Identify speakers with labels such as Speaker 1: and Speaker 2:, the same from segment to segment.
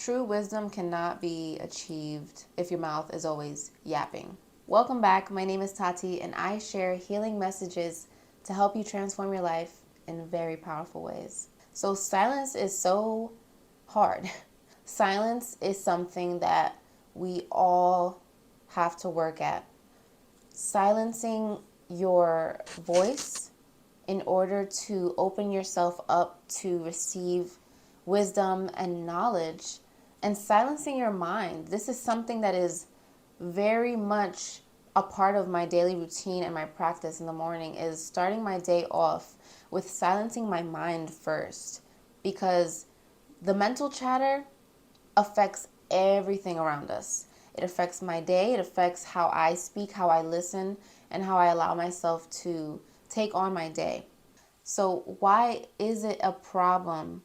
Speaker 1: True wisdom cannot be achieved if your mouth is always yapping. Welcome back. My name is Tati, and I share healing messages to help you transform your life in very powerful ways. So, silence is so hard. Silence is something that we all have to work at. Silencing your voice in order to open yourself up to receive wisdom and knowledge, and silencing your mind. This is something that is very much a part of my daily routine and my practice in the morning, is starting my day off with silencing my mind first, because the mental chatter affects everything around us. It affects my day, it affects how I speak, how I listen, and how I allow myself to take on my day. So, why is it a problem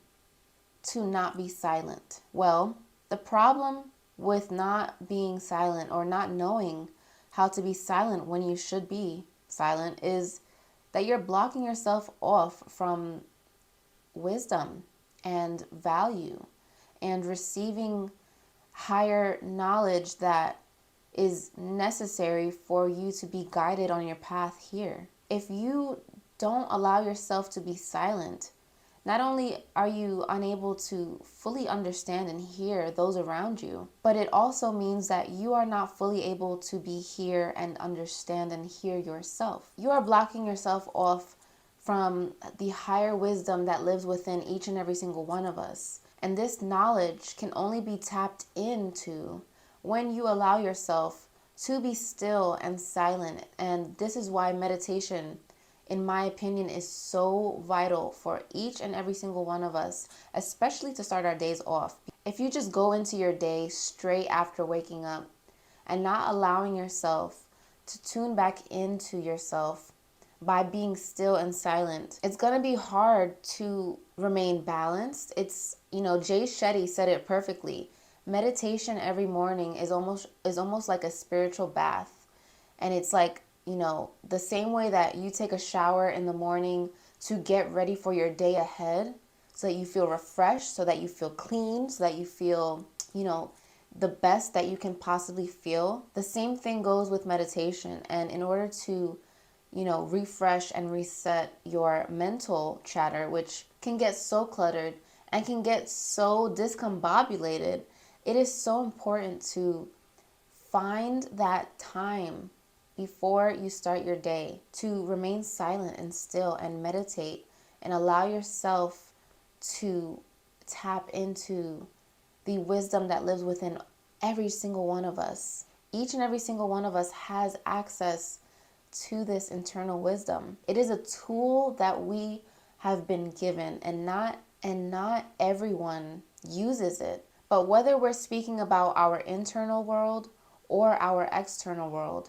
Speaker 1: to not be silent? Well, the problem with not being silent or not knowing how to be silent when you should be silent is that you're blocking yourself off from wisdom and value and receiving higher knowledge that is necessary for you to be guided on your path here. If you don't allow yourself to be silent, not only are you unable to fully understand and hear those around you, but it also means that you are not fully able to be here and understand and hear yourself. You are blocking yourself off from the higher wisdom that lives within each and every single one of us. And this knowledge can only be tapped into when you allow yourself to be still and silent. And this is why meditation, in my opinion, is so vital for each and every single one of us, especially to start our days off. If you just go into your day straight after waking up and not allowing yourself to tune back into yourself by being still and silent, it's going to be hard to remain balanced. It's, Jay Shetty said it perfectly. Meditation every morning is almost like a spiritual bath. And it's like, the same way that you take a shower in the morning to get ready for your day ahead, so that you feel refreshed, so that you feel clean, so that you feel, the best that you can possibly feel. The same thing goes with meditation. And in order to refresh and reset your mental chatter, which can get so cluttered and can get so discombobulated, it is so important to find that time before you start your day to remain silent and still and meditate and allow yourself to tap into the wisdom that lives within every single one of us. Each and every single one of us has access to this internal wisdom. It is a tool that we have been given, and not everyone uses it. But whether we're speaking about our internal world or our external world,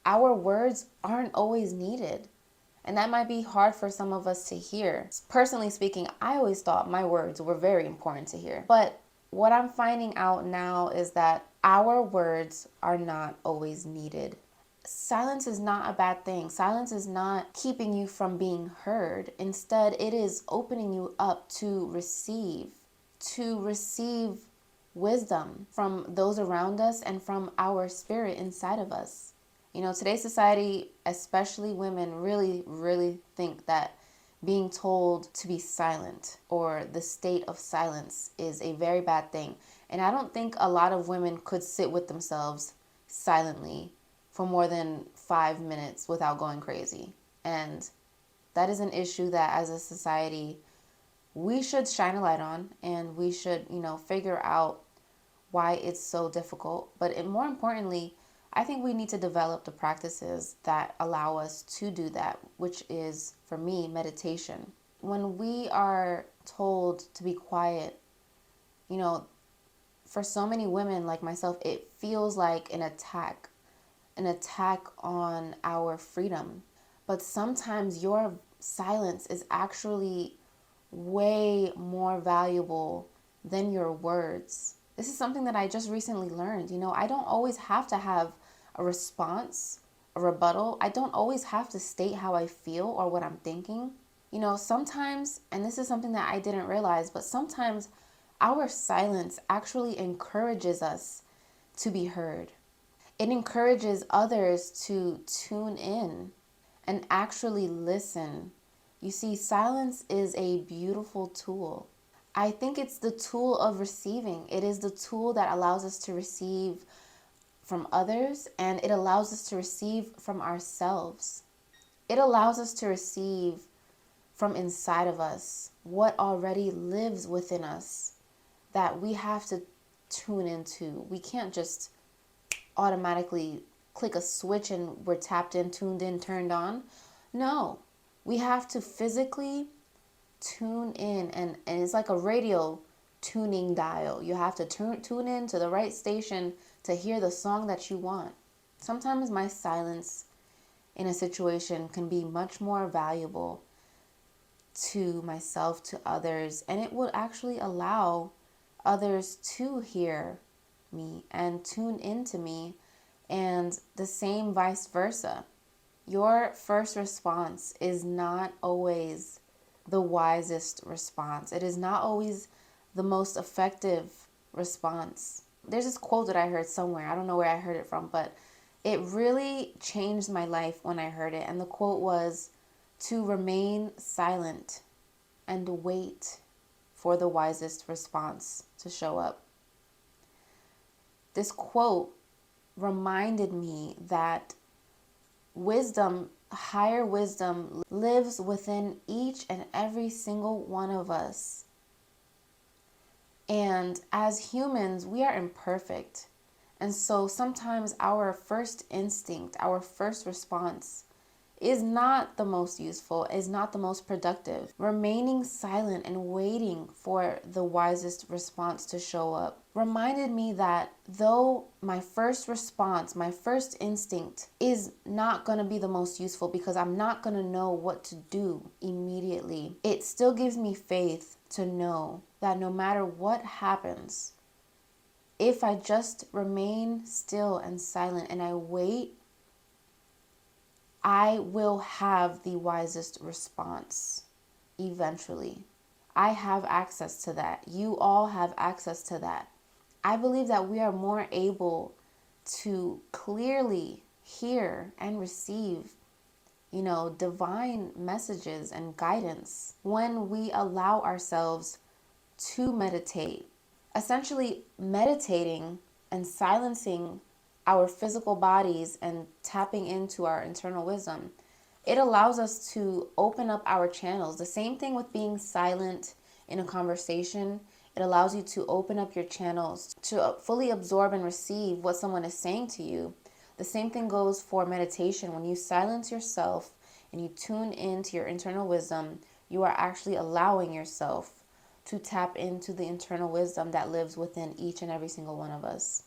Speaker 1: our words aren't always needed. And that might be hard for some of us to hear. Personally speaking, I always thought my words were very important to hear. But what I'm finding out now is that our words are not always needed. Silence is not a bad thing. Silence is not keeping you from being heard. Instead, it is opening you up to receive wisdom from those around us and from our spirit inside of us. Today's society, especially women, really, really think that being told to be silent or the state of silence is a very bad thing. And I don't think a lot of women could sit with themselves silently for more than 5 minutes without going crazy. And that is an issue that as a society we should shine a light on, and we should, figure out why it's so difficult. But more importantly, I think we need to develop the practices that allow us to do that, which is, for me, meditation. When we are told to be quiet, for so many women like myself, it feels like an attack on our freedom. But sometimes your silence is actually way more valuable than your words. This is something that I just recently learned. I don't always have to have a response, a rebuttal. I don't always have to state how I feel or what I'm thinking. Sometimes, and this is something that I didn't realize, but sometimes our silence actually encourages us to be heard. It encourages others to tune in and actually listen. You see, silence is a beautiful tool. I think it's the tool of receiving. It is the tool that allows us to receive from others, and it allows us to receive from ourselves. It allows us to receive from inside of us what already lives within us that we have to tune into. We can't just automatically click a switch and we're tapped in, tuned in, turned on. No, we have to physically tune in, and it's like a radio tuning dial. You have to tune in to the right station to hear the song that you want. Sometimes my silence in a situation can be much more valuable to myself, to others, and it will actually allow others to hear me and tune into me, and the same vice versa. Your first response is not always the wisest response. It is not always the most effective response. There's this quote that I heard somewhere. I don't know where I heard it from, but it really changed my life when I heard it. And the quote was to remain silent and wait for the wisest response to show up. This quote reminded me that wisdom, higher wisdom, lives within each and every single one of us. And as humans, we are imperfect. And so sometimes our first instinct, our first response is not the most useful, is not the most productive. Remaining silent and waiting for the wisest response to show up reminded me that though my first response, my first instinct is not going to be the most useful because I'm not going to know what to do immediately, it still gives me faith to know that no matter what happens, if I just remain still and silent and I wait, I will have the wisest response eventually. I have access to that. You all have access to that. I believe that we are more able to clearly hear and receive, divine messages and guidance when we allow ourselves to meditate. Essentially, meditating and silencing our physical bodies and tapping into our internal wisdom, it allows us to open up our channels. The same thing with being silent in a conversation. It allows you to open up your channels to fully absorb and receive what someone is saying to you. The same thing goes for meditation. When you silence yourself and you tune into your internal wisdom, you are actually allowing yourself to tap into the internal wisdom that lives within each and every single one of us.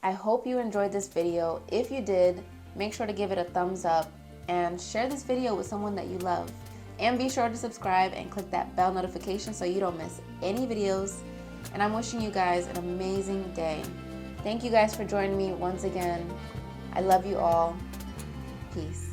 Speaker 1: I hope you enjoyed this video. If you did, make sure to give it a thumbs up and share this video with someone that you love. And be sure to subscribe and click that bell notification so you don't miss any videos. And I'm wishing you guys an amazing day. Thank you guys for joining me once again. I love you all. Peace.